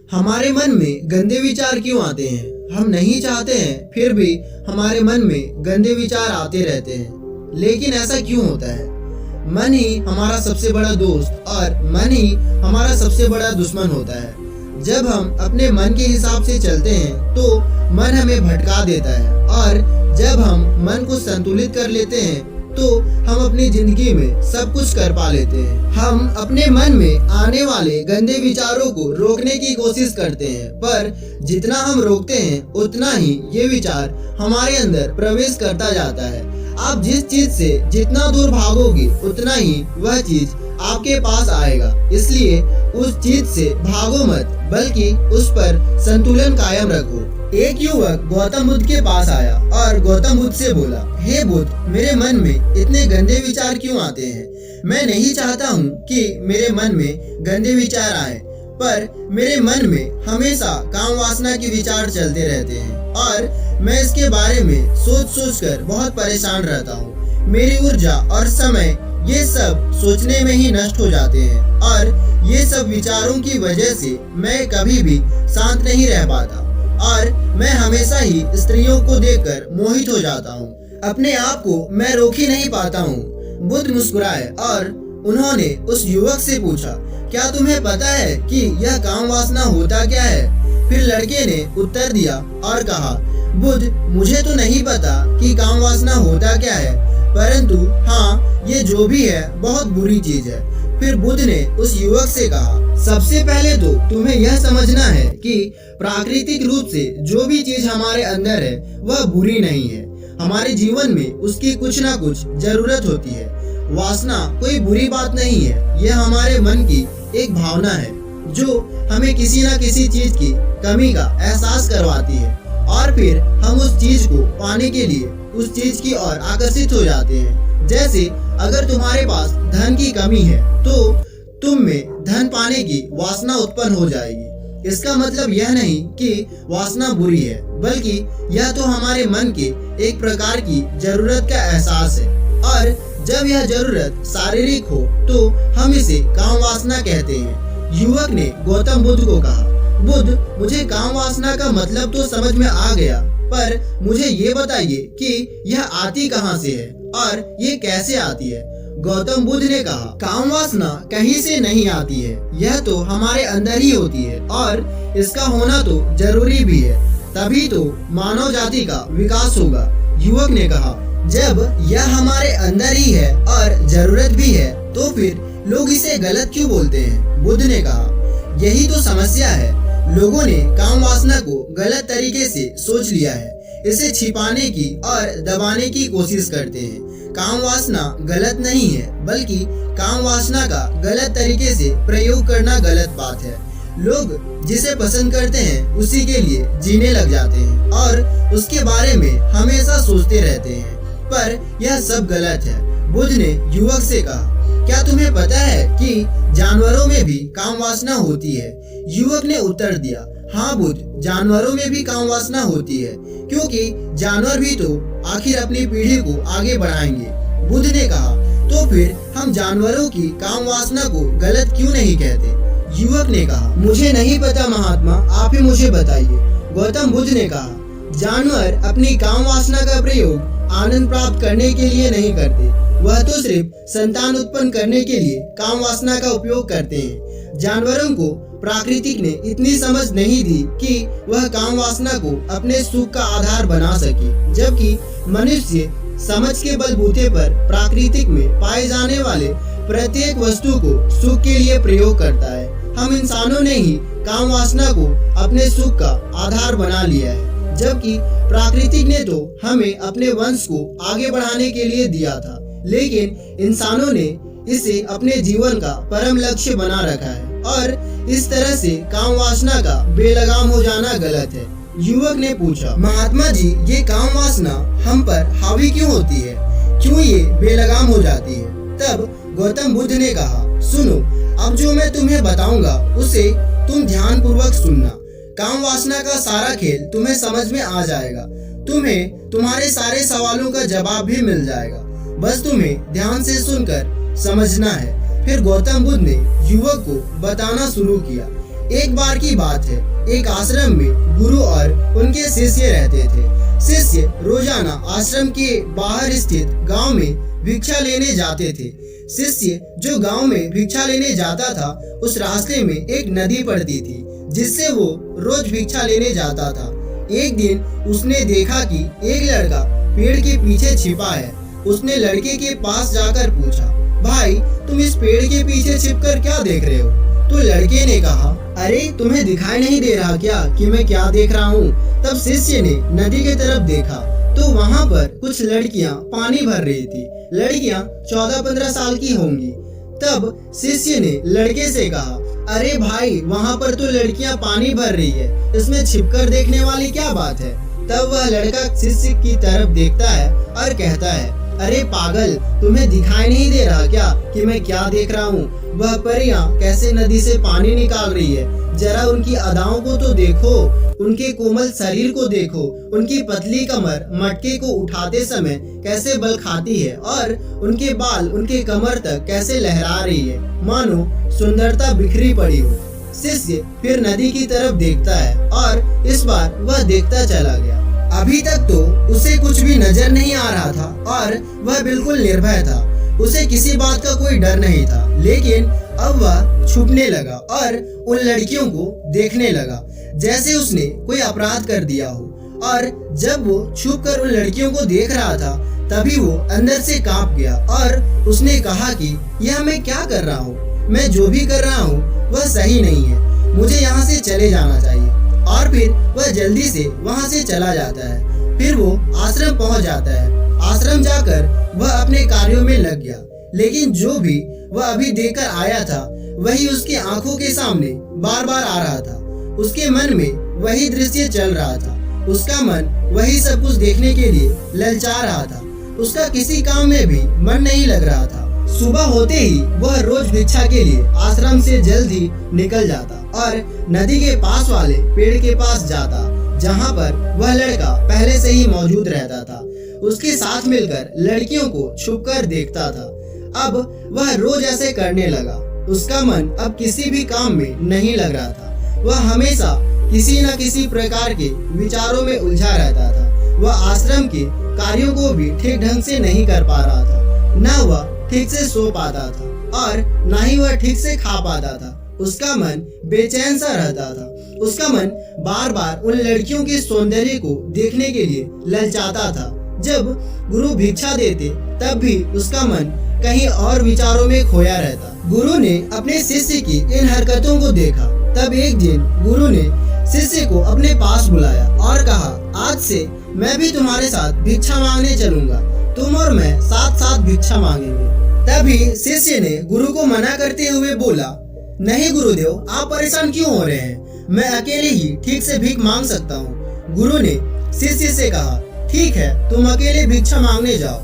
हमारे मन में गंदे विचार क्यों आते हैं? हम नहीं चाहते हैं फिर भी हमारे मन में गंदे विचार आते रहते हैं। लेकिन ऐसा क्यों होता है? मन ही हमारा सबसे बड़ा दोस्त और मन ही हमारा सबसे बड़ा दुश्मन होता है। जब हम अपने मन के हिसाब से चलते हैं तो मन हमें भटका देता है, और जब हम मन को संतुलित कर लेते हैं तो हम अपनी जिंदगी में सब कुछ कर पा लेते हैं। हम अपने मन में आने वाले गंदे विचारों को रोकने की कोशिश करते हैं, पर जितना हम रोकते हैं उतना ही ये विचार हमारे अंदर प्रवेश करता जाता है। आप जिस चीज से जितना दूर भागोगे उतना ही वह चीज आपके पास आएगा। इसलिए उस चीज से भागो मत, बल्कि उस पर संतुलन कायम रखो। एक युवक गौतम बुद्ध के पास आया और गौतम बुद्ध से बोला, हे बुद्ध, मेरे मन में इतने गंदे विचार क्यों आते हैं? मैं नहीं चाहता हूँ कि मेरे मन में गंदे विचार आए, पर मेरे मन में हमेशा काम वासना के विचार चलते रहते हैं और मैं इसके बारे में सोच सोच कर बहुत परेशान रहता हूँ। मेरी ऊर्जा और समय ये सब सोचने में ही नष्ट हो जाते हैं, और ये सब विचारों की वजह से मैं कभी भी शांत नहीं रह पाता और मैं हमेशा ही स्त्रियों को देखकर मोहित हो जाता हूँ। अपने आप को मैं रोक ही नहीं पाता हूँ। बुद्ध मुस्कुराए और उन्होंने उस युवक से पूछा, क्या तुम्हें पता है कि यह काम वासना होता क्या है? फिर लड़के ने उत्तर दिया और कहा, बुद्ध, मुझे तो नहीं पता कि काम वासना होता क्या है, परंतु हाँ, ये जो भी है बहुत बुरी चीज है। फिर बुद्ध ने उस युवक से कहा, सबसे पहले तो तुम्हें यह समझना है कि प्राकृतिक रूप से जो भी चीज हमारे अंदर है वह बुरी नहीं है। हमारे जीवन में उसकी कुछ ना कुछ जरूरत होती है। वासना कोई बुरी बात नहीं है, यह हमारे मन की एक भावना है जो हमें किसी न किसी चीज की कमी का एहसास करवाती है, और फिर हम उस चीज को पाने के लिए उस चीज की ओर आकर्षित हो जाते हैं। जैसे अगर तुम्हारे पास धन की कमी है तो तुम में धन पाने की वासना उत्पन्न हो जाएगी। इसका मतलब यह नहीं कि वासना बुरी है, बल्कि यह तो हमारे मन के एक प्रकार की जरूरत का एहसास है, और जब यह जरूरत शारीरिक हो तो हम इसे काम वासना कहते हैं। युवक ने गौतम बुद्ध को कहा, बुद्ध, मुझे काम वासना का मतलब तो समझ में आ गया, पर मुझे ये बताइए कि यह आती कहाँ से है और ये कैसे आती है? गौतम बुद्ध ने कहा, काम वासना कहीं से नहीं आती है, यह तो हमारे अंदर ही होती है और इसका होना तो जरूरी भी है, तभी तो मानव जाति का विकास होगा। युवक ने कहा, जब यह हमारे अंदर ही है और जरूरत भी है तो फिर लोग इसे गलत क्यों बोलते हैं? बुद्ध ने कहा, यही तो समस्या है। लोगों ने काम वासना को गलत तरीके से सोच लिया है, इसे छिपाने की और दबाने की कोशिश करते हैं। काम वासना गलत नहीं है, बल्कि काम वासना का गलत तरीके से प्रयोग करना गलत बात है। लोग जिसे पसंद करते हैं उसी के लिए जीने लग जाते हैं और उसके बारे में हमेशा सोचते रहते हैं, पर यह सब गलत है। बुद्ध ने युवक से कहा, क्या तुम्हें पता है कि जानवरों में भी काम वासना होती है? युवक ने उत्तर दिया, हाँ बुद्ध, जानवरों में भी काम वासना होती है, क्योंकि जानवर भी तो आखिर अपनी पीढ़ी को आगे बढ़ाएंगे। बुद्ध ने कहा, तो फिर हम जानवरों की काम वासना को गलत क्यों नहीं कहते? युवक ने कहा, मुझे नहीं पता महात्मा, आप ही मुझे बताइए। गौतम बुद्ध ने कहा, जानवर अपनी काम वासना का प्रयोग आनंद प्राप्त करने के लिए नहीं करते, वह तो सिर्फ संतान उत्पन्न करने के लिए काम वासना का उपयोग करते हैं। जानवरों को प्राकृतिक ने इतनी समझ नहीं दी कि वह काम वासना को अपने सुख का आधार बना सके, जबकि मनुष्य समझ के बलबूते पर प्राकृतिक में पाए जाने वाले प्रत्येक वस्तु को सुख के लिए प्रयोग करता है। हम इंसानों ने ही काम वासना को अपने सुख का आधार बना लिया है, जबकि प्राकृतिक ने तो हमें अपने वंश को आगे बढ़ाने के लिए दिया था, लेकिन इंसानों ने इसे अपने जीवन का परम लक्ष्य बना रखा है, और इस तरह से काम वासना का बेलगाम हो जाना गलत है। युवक ने पूछा, महात्मा जी, ये काम वासना हम पर हावी क्यों होती है? क्यों ये बेलगाम हो जाती है? तब गौतम बुद्ध ने कहा, सुनो, अब जो मैं तुम्हें बताऊंगा उसे तुम ध्यान पूर्वक सुनना। काम वासना का सारा खेल तुम्हें समझ में आ जाएगा, तुम्हें तुम्हारे सारे सवालों का जवाब भी मिल जाएगा, बस तुम्हें ध्यान से सुनकर समझना है। फिर गौतम बुद्ध ने युवक को बताना शुरू किया। एक बार की बात है, एक आश्रम में गुरु और उनके शिष्य रहते थे। शिष्य रोजाना आश्रम के बाहर स्थित गांव में भिक्षा लेने जाते थे। शिष्य जो गांव में भिक्षा लेने जाता था, उस रास्ते में एक नदी पड़ती थी जिससे वो रोज भिक्षा लेने जाता था। एक दिन उसने देखा कि एक लड़का पेड़ के पीछे छिपा है। उसने लड़के के पास जाकर पूछा, भाई तुम इस पेड़ के पीछे छिपकर क्या देख रहे हो? तो लड़के ने कहा, अरे तुम्हें दिखाई नहीं दे रहा क्या कि मैं क्या देख रहा हूँ? तब शिष्य ने नदी की तरफ देखा तो वहाँ पर कुछ लड़कियाँ पानी भर रही थी। लड़कियाँ 14-15 साल की होंगी। तब शिष्य ने लड़के से कहा, अरे भाई वहाँ पर तो लड़कियाँ पानी भर रही है, इसमें छिपकर देखने वाली क्या बात है? तब वह लड़का शिष्य की तरफ देखता है और कहता है, अरे पागल, तुम्हें दिखाई नहीं दे रहा क्या कि मैं क्या देख रहा हूँ? वह परियां कैसे नदी से पानी निकाल रही है, जरा उनकी अदाओं को तो देखो, उनके कोमल शरीर को देखो, उनकी पतली कमर मटके को उठाते समय कैसे बल खाती है और उनके बाल उनके कमर तक कैसे लहरा रही है, मानो सुंदरता बिखरी पड़ी हो। शिष्य फिर नदी की तरफ देखता है और इस बार वह देखता चला गया। अभी तक तो उसे कुछ भी नजर नहीं आ रहा था और वह बिल्कुल निर्भय था। उसे किसी बात का कोई डर नहीं था, लेकिन अब वह छुपने लगा और उन लड़कियों को देखने लगा जैसे उसने कोई अपराध कर दिया हो। और जब वो छुपकर उन लड़कियों को देख रहा था, तभी वो अंदर से कांप गया और उसने कहा कि यह मैं क्या कर रहा हूँ? मैं जो भी कर रहा हूँ वह सही नहीं है, मुझे यहाँ से चले जाना चाहिए। और फिर वह जल्दी से वहाँ से चला जाता है। फिर वो आश्रम पहुँच जाता है। आश्रम जाकर वह अपने कार्यों में लग गया, लेकिन जो भी वह अभी देखकर आया था वही उसकी आंखों के सामने बार बार आ रहा था। उसके मन में वही दृश्य चल रहा था। उसका मन वही सब कुछ देखने के लिए ललचा रहा था। उसका किसी काम में भी मन नहीं लग रहा था। सुबह होते ही वह रोज भिक्षा के लिए आश्रम से जल्द ही निकल जाता और नदी के पास वाले पेड़ के पास जाता, जहाँ पर वह लड़का पहले से ही मौजूद रहता था। उसके साथ मिलकर लड़कियों को छुपकर देखता था। अब वह रोज ऐसे करने लगा। उसका मन अब किसी भी काम में नहीं लग रहा था। वह हमेशा किसी न किसी प्रकार के विचारों में उलझा रहता था। वह आश्रम के कार्यों को भी ठीक ढंग से नहीं कर पा रहा था। न वह ठीक से सो पाता था और न ही वह ठीक से खा पाता था। उसका मन बेचैन सा रहता था। उसका मन बार बार उन लड़कियों के सौंदर्य को देखने के लिए ललचाता था। जब गुरु भिक्षा देते तब भी उसका मन कहीं और विचारों में खोया रहता। गुरु ने अपने शिष्य की इन हरकतों को देखा। तब एक दिन गुरु ने शिष्य को अपने पास बुलाया और कहा, आज से मैं भी तुम्हारे साथ भिक्षा मांगने चलूंगा। तुम और मैं साथ साथ भिक्षा मांगेंगे। तभी शिष्य ने गुरु को मना करते हुए बोला, नहीं गुरुदेव, आप परेशान क्यों हो रहे हैं? मैं अकेले ही ठीक से भीख मांग सकता हूँ। गुरु ने शिष्य से कहा, ठीक है, तुम अकेले भिक्षा मांगने जाओ।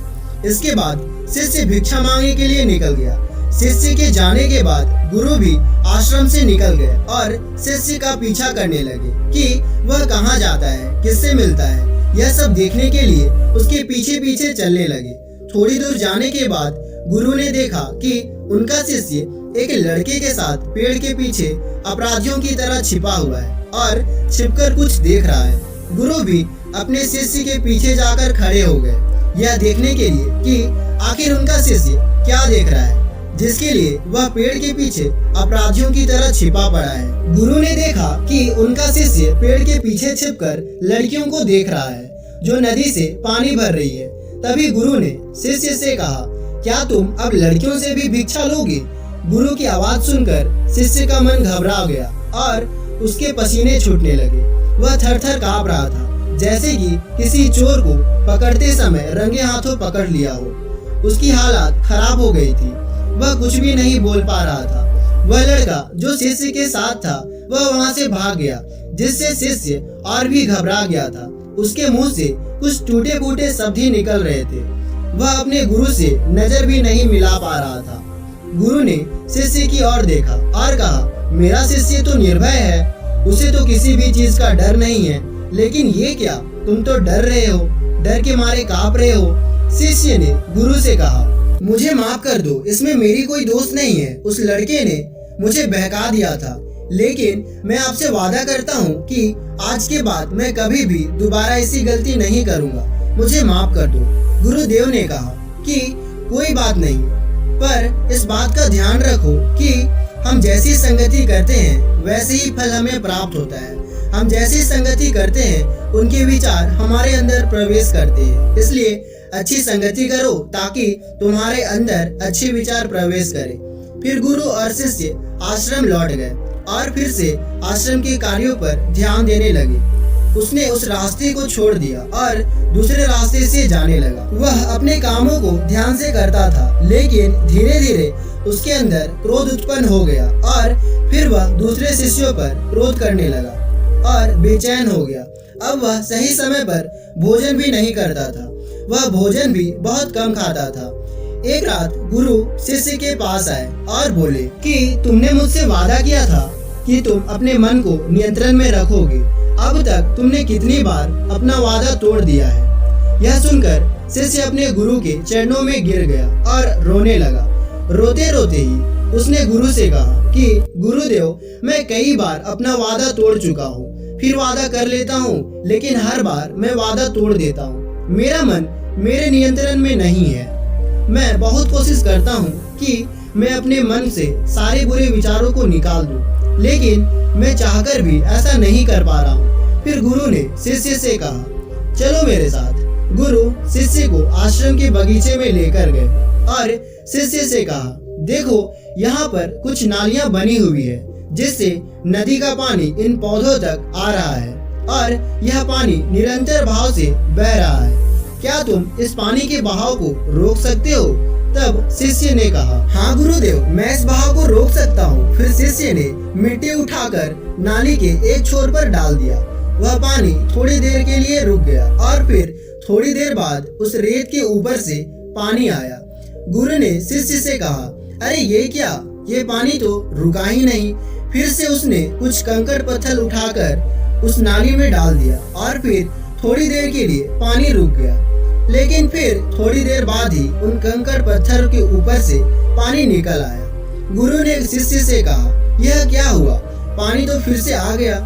इसके बाद शिष्य भिक्षा मांगने के लिए निकल गया। शिष्य के जाने के बाद गुरु भी आश्रम से निकल गए और शिष्य का पीछा करने लगे कि वह कहाँ जाता है, किससे मिलता है। यह सब देखने के लिए उसके पीछे पीछे चलने लगे। थोड़ी दूर जाने के बाद गुरु ने देखा कि उनका शिष्य एक लड़के के साथ पेड़ के पीछे अपराधियों की तरह छिपा हुआ है और छिपकर कुछ देख रहा है। गुरु भी अपने शिष्य के पीछे जाकर खड़े हो गए, यह देखने के लिए कि आखिर उनका शिष्य क्या देख रहा है, जिसके लिए वह पेड़ के पीछे अपराधियों की तरह छिपा पड़ा है। गुरु ने देखा कि उनका शिष्य पेड़ के पीछे छिपकर लड़कियों को देख रहा है जो नदी से पानी भर रही है। तभी गुरु ने शिष्य से कहा, क्या तुम अब लड़कियों से भी भिक्षा लोगे? गुरु की आवाज सुनकर शिष्य का मन घबरा गया और उसके पसीने छूटने लगे। वह थर-थर कांप रहा था, जैसे कि किसी चोर को पकड़ते समय रंगे हाथों पकड़ लिया हो। उसकी हालत खराब हो गई थी। वह कुछ भी नहीं बोल पा रहा था। वह लड़का जो शिष्य के साथ था वह वहां से भाग गया, जिससे शिष्य और भी घबरा गया था। उसके मुंह से कुछ टूटे फूटे शब्द ही निकल रहे थे। वह अपने गुरु से नजर भी नहीं मिला पा रहा था। गुरु ने शिष्य की ओर देखा और कहा, मेरा शिष्य तो निर्भय है, उसे तो किसी भी चीज का डर नहीं है, लेकिन ये क्या, तुम तो डर रहे हो, डर के मारे कांप रहे हो। शिष्य ने गुरु से कहा, मुझे माफ कर दो, इसमें मेरी कोई दोस्त नहीं है। उस लड़के ने मुझे बहका दिया था। लेकिन मैं आपसे वादा करता हूँ कि आज के बाद मैं कभी भी दोबारा ऐसी गलती नहीं करूँगा, मुझे माफ कर दो। गुरुदेव ने कहा कि कोई बात नहीं, पर इस बात का ध्यान रखो कि हम जैसी संगति करते हैं वैसे ही फल हमें प्राप्त होता है। हम जैसी संगति करते हैं उनके विचार हमारे अंदर प्रवेश करते हैं, इसलिए अच्छी संगति करो ताकि तुम्हारे अंदर अच्छे विचार प्रवेश करें। फिर गुरु और शिष्य आश्रम लौट गए और फिर से आश्रम के कार्यों पर ध्यान देने लगे। उसने उस रास्ते को छोड़ दिया और दूसरे रास्ते से जाने लगा। वह अपने कामों को ध्यान से करता था, लेकिन धीरे धीरे उसके अंदर क्रोध उत्पन्न हो गया और फिर वह दूसरे शिष्यों पर क्रोध करने लगा और बेचैन हो गया। अब वह सही समय पर भोजन भी नहीं करता था, वह भोजन भी बहुत कम खाता था। एक रात गुरु शिष्य के पास आए और बोले कि तुमने मुझसे वादा किया था कि तुम अपने मन को नियंत्रण में रखोगे। अब तक तुमने कितनी बार अपना वादा तोड़ दिया है। यह सुनकर शिष्य अपने गुरु के चरणों में गिर गया और रोने लगा। रोते रोते ही उसने गुरु से कहा कि गुरुदेव, मैं कई बार अपना वादा तोड़ चुका हूँ, फिर वादा कर लेता हूँ, लेकिन हर बार मैं वादा तोड़ देता हूँ। मेरा मन मेरे नियंत्रण में नहीं है। मैं बहुत कोशिश करता हूँ कि मैं अपने मन से सारे बुरे विचारों को निकाल दूँ, लेकिन मैं चाहकर भी ऐसा नहीं कर पा रहा हूँ। फिर गुरु ने शिष्य से कहा, चलो मेरे साथ। गुरु शिष्य को आश्रम के बगीचे में लेकर गए और शिष्य से कहा, देखो यहाँ पर कुछ नालियाँ बनी हुई है जिससे नदी का पानी इन पौधों तक आ रहा है और यह पानी निरंतर बहाव से बह रहा है। क्या तुम इस पानी के बहाव को रोक सकते हो? तब शिष्य ने कहा, हाँ गुरुदेव, मैं इस बहाव को रोक सकता हूँ। फिर शिष्य ने मिट्टी उठाकर नाली के एक छोर पर डाल दिया। वह पानी थोड़ी देर के लिए रुक गया और फिर थोड़ी देर बाद उस रेत के ऊपर से पानी आया। गुरु ने शिष्य से कहा, अरे ये क्या, ये पानी तो रुका ही नहीं। फिर से उसने कुछ कंकड़ पत्थर उठाकर उस नाली में डाल दिया और फिर थोड़ी देर के लिए पानी रुक गया, लेकिन फिर थोड़ी देर बाद ही उन कंकड़ पत्थर के ऊपर से पानी निकल आया। गुरु ने शिष्य से कहा, यह क्या हुआ? पानी तो फिर से आ गया।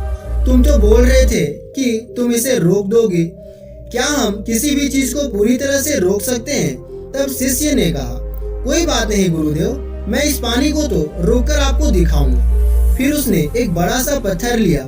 तुम तो बोल रहे थे कि तुम इसे रोक दोगे। क्या हम किसी भी चीज को पूरी तरह से रोक सकते हैं? तब शिष्य ने कहा, कोई बात नहीं गुरुदेव, मैं इस पानी को तो रोककर आपको दिखाऊंगा। फिर उसने एक बड़ा सा पत्थर लिया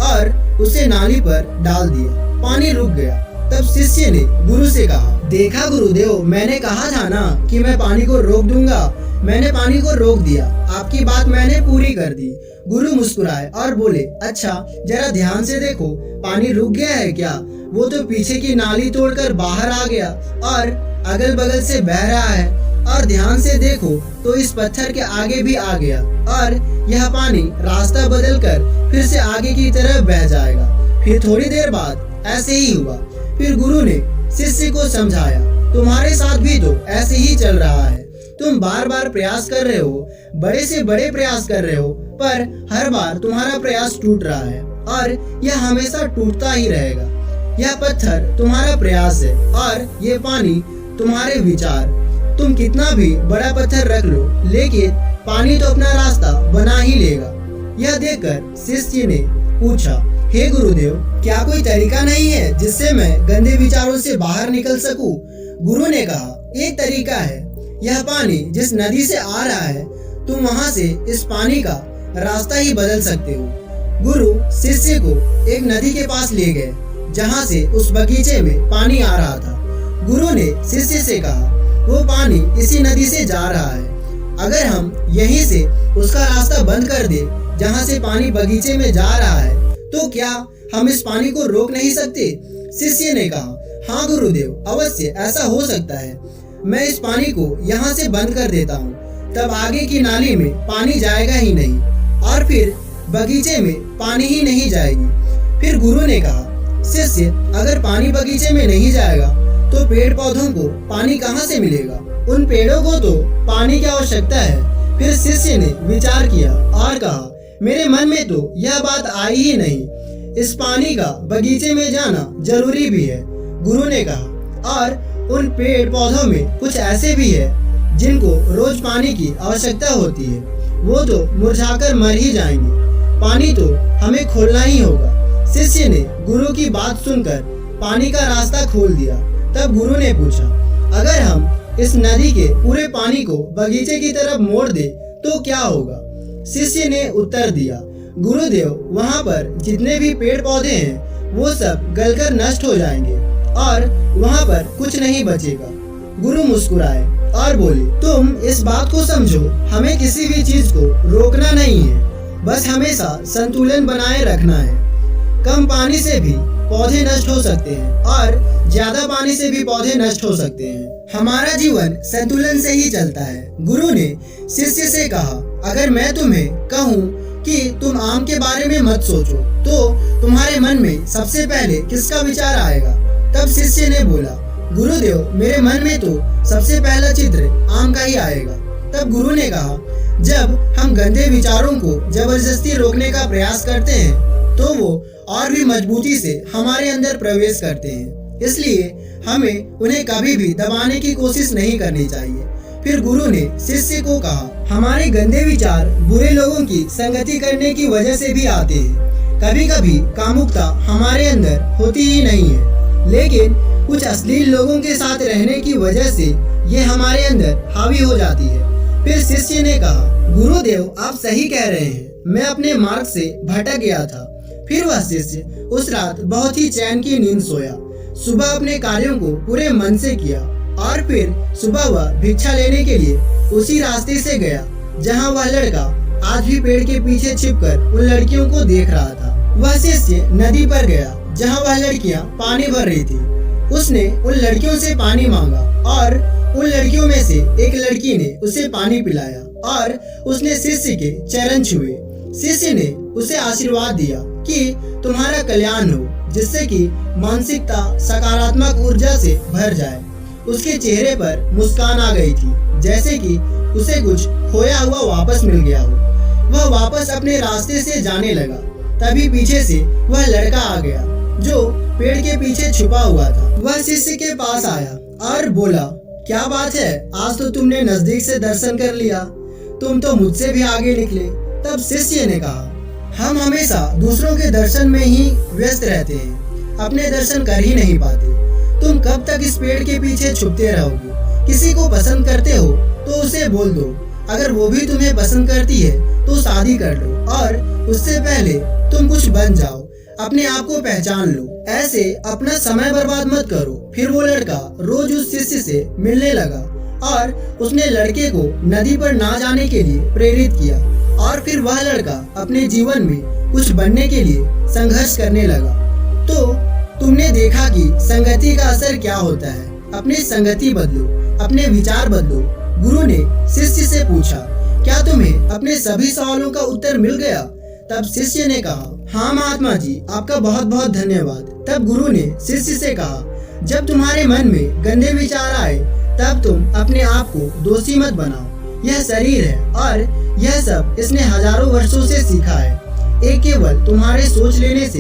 और उसे नाली पर डाल दिया। पानी रुक गया। तब शिष्य ने गुरु से कहा, देखा गुरुदेव, मैंने कहा था ना कि मैं पानी को रोक दूंगा। मैंने पानी को रोक दिया, आपकी बात मैंने पूरी कर दी। गुरु मुस्कुराए और बोले, अच्छा जरा ध्यान से देखो, पानी रुक गया है क्या? वो तो पीछे की नाली तोड़कर बाहर आ गया और अगल बगल से बह रहा है। और ध्यान से देखो तो इस पत्थर के आगे भी आ गया और यह पानी रास्ता बदलकर फिर से आगे की तरफ बह जाएगा। फिर थोड़ी देर बाद ऐसे ही हुआ। फिर गुरु ने शिष्य को समझाया, तुम्हारे साथ भी तो ऐसे ही चल रहा है। तुम बार बार प्रयास कर रहे हो, बड़े से बड़े प्रयास कर रहे हो, पर हर बार तुम्हारा प्रयास टूट रहा है और यह हमेशा टूटता ही रहेगा। यह पत्थर तुम्हारा प्रयास है और ये पानी तुम्हारे विचार। तुम कितना भी बड़ा पत्थर रख लो, लेकिन पानी तो अपना रास्ता बना ही लेगा। यह देखकर शिष्य ने पूछा, हे गुरुदेव, क्या कोई तरीका नहीं है जिससे मैं गंदे विचारों से बाहर निकल सकूं? गुरु ने कहा, एक तरीका है। यह पानी जिस नदी से आ रहा है, तुम वहां से इस पानी का रास्ता ही बदल सकते हो। गुरु शिष्य को एक नदी के पास ले गए जहां से उस बगीचे में पानी आ रहा था। गुरु ने शिष्य से कहा, वो पानी इसी नदी से जा रहा है। अगर हम यहीं से उसका रास्ता बंद कर दे जहां से पानी बगीचे में जा रहा है, तो क्या हम इस पानी को रोक नहीं सकते? शिष्य ने कहा, हाँ गुरुदेव, अवश्य ऐसा हो सकता है। मैं इस पानी को यहाँ से बंद कर देता हूँ, तब आगे की नाली में पानी जाएगा ही नहीं और फिर बगीचे में पानी ही नहीं जाएगी। फिर गुरु ने कहा, शिष्य, अगर पानी बगीचे में नहीं जाएगा तो पेड़ पौधों को पानी कहाँ से मिलेगा? उन पेड़ों को तो पानी की आवश्यकता है। फिर शिष्य ने विचार किया और कहा, मेरे मन में तो यह बात आई ही नहीं। इस पानी का बगीचे में जाना जरूरी भी है। गुरु ने कहा, और उन पेड़ पौधों में कुछ ऐसे भी है जिनको रोज पानी की आवश्यकता होती है, वो तो मुरझाकर मर ही जाएंगे। पानी तो हमें खोलना ही होगा। शिष्य ने गुरु की बात सुनकर पानी का रास्ता खोल दिया। तब गुरु ने पूछा, अगर हम इस नदी के पूरे पानी को बगीचे की तरफ मोड़ दे तो क्या होगा? शिष्य ने उत्तर दिया, गुरुदेव, वहाँ पर जितने भी पेड़ पौधे हैं वो सब गलकर नष्ट हो जाएंगे और वहाँ पर कुछ नहीं बचेगा। गुरु मुस्कुराए और बोले, तुम इस बात को समझो, हमें किसी भी चीज को रोकना नहीं है, बस हमेशा संतुलन बनाए रखना है। कम पानी से भी पौधे नष्ट हो सकते हैं और ज्यादा पानी से भी पौधे नष्ट हो सकते हैं। हमारा जीवन संतुलन से ही चलता है। गुरु ने शिष्य से कहा, अगर मैं तुम्हें कहूँ कि तुम आम के बारे में मत सोचो तो तुम्हारे मन में सबसे पहले किसका विचार आएगा? तब शिष्य ने बोला, गुरुदेव, मेरे मन में तो सबसे पहला चित्र आम का ही आएगा। तब गुरु ने कहा, जब हम गंदे विचारों को जबरदस्ती रोकने का प्रयास करते हैं तो वो और भी मजबूती से हमारे अंदर प्रवेश करते हैं, इसलिए हमें उन्हें कभी भी दबाने की कोशिश नहीं करनी चाहिए। फिर गुरु ने शिष्य को कहा, हमारे गंदे विचार बुरे लोगों की संगति करने की वजह से भी आते हैं। कभी कभी कामुकता हमारे अंदर होती ही नहीं है, लेकिन कुछ अश्लील लोगों के साथ रहने की वजह से ये हमारे अंदर हावी हो जाती है। फिर शिष्य ने कहा, गुरुदेव, आप सही कह रहे हैं, मैं अपने मार्ग से भटक गया था। फिर वह शिष्य उस रात बहुत ही चैन की नींद सोया। सुबह अपने कार्यों को पूरे मन से किया और फिर सुबह वह भिक्षा लेने के लिए उसी रास्ते से गया जहां वह लड़का आज भी पेड़ के पीछे छिपकर उन लड़कियों को देख रहा था। वह शिष्य नदी पर गया जहां वह लड़कियां पानी भर रही थी। उसने उन लड़कियों से पानी मांगा और उन लड़कियों में से एक लड़की ने उसे पानी पिलाया और उसने शिष्य के चरण छुए। शिष्य ने उसे आशीर्वाद दिया कि तुम्हारा कल्याण हो, जिससे कि मानसिकता सकारात्मक ऊर्जा से भर जाए। उसके चेहरे पर मुस्कान आ गई थी, जैसे कि उसे कुछ खोया हुआ वापस मिल गया हो। वह वापस अपने रास्ते से जाने लगा। तभी पीछे से वह लड़का आ गया जो पेड़ के पीछे छुपा हुआ था। वह शिष्य के पास आया और बोला, क्या बात है, आज तो तुमने नजदीक से दर्शन कर लिया, तुम तो मुझसे भी आगे निकले। तब शिष्य ने कहा, हम हमेशा दूसरों के दर्शन में ही व्यस्त रहते हैं, अपने दर्शन कर ही नहीं पाते। तुम कब तक इस पेड़ के पीछे छुपते रहोगे? किसी को पसंद करते हो तो उसे बोल दो, अगर वो भी तुम्हें पसंद करती है तो शादी कर लो और उससे पहले तुम कुछ बन जाओ, अपने आप को पहचान लो। ऐसे अपना समय बर्बाद मत करो। फिर वो लड़का रोज उस शिष्य से मिलने लगा और उसने लड़के को नदी पर ना जाने के लिए प्रेरित किया और फिर वह लड़का अपने जीवन में कुछ बनने के लिए संघर्ष करने लगा। तो तुमने देखा कि संगति का असर क्या होता है। अपनी संगति बदलो, अपने विचार बदलो। गुरु ने शिष्य से पूछा, क्या तुम्हें अपने सभी सवालों का उत्तर मिल गया? तब शिष्य ने कहा, हाँ महात्मा जी, आपका बहुत बहुत धन्यवाद। तब गुरु ने शिष्य से कहा, जब तुम्हारे मन में गंदे विचार आए तब तुम अपने आप को दोषी मत बनाओ। यह शरीर है और यह सब इसने हजारों वर्षों से सीखा है। एक केवल तुम्हारे सोच लेने से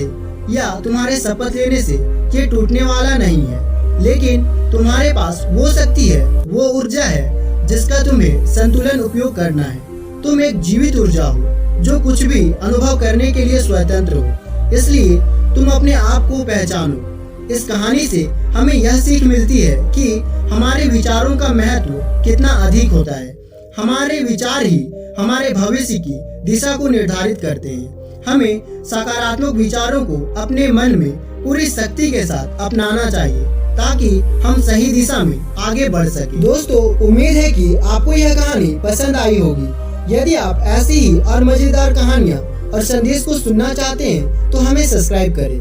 या तुम्हारे शपथ लेने से ये टूटने वाला नहीं है, लेकिन तुम्हारे पास वो शक्ति है, वो ऊर्जा है जिसका तुम्हें संतुलन उपयोग करना है। तुम एक जीवित ऊर्जा हो जो कुछ भी अनुभव करने के लिए स्वतंत्र हो, इसलिए तुम अपने आप को पहचानो। इस कहानी से हमें यह सीख मिलती है कि हमारे विचारों का महत्व कितना अधिक होता है। हमारे विचार ही हमारे भविष्य की दिशा को निर्धारित करते हैं। हमें सकारात्मक विचारों को अपने मन में पूरी शक्ति के साथ अपनाना चाहिए ताकि हम सही दिशा में आगे बढ़ सकें। दोस्तों, उम्मीद है कि आपको यह कहानी पसंद आई होगी। यदि आप ऐसी ही और मजेदार कहानियाँ और संदेश को सुनना चाहते हैं तो हमें सब्सक्राइब करें।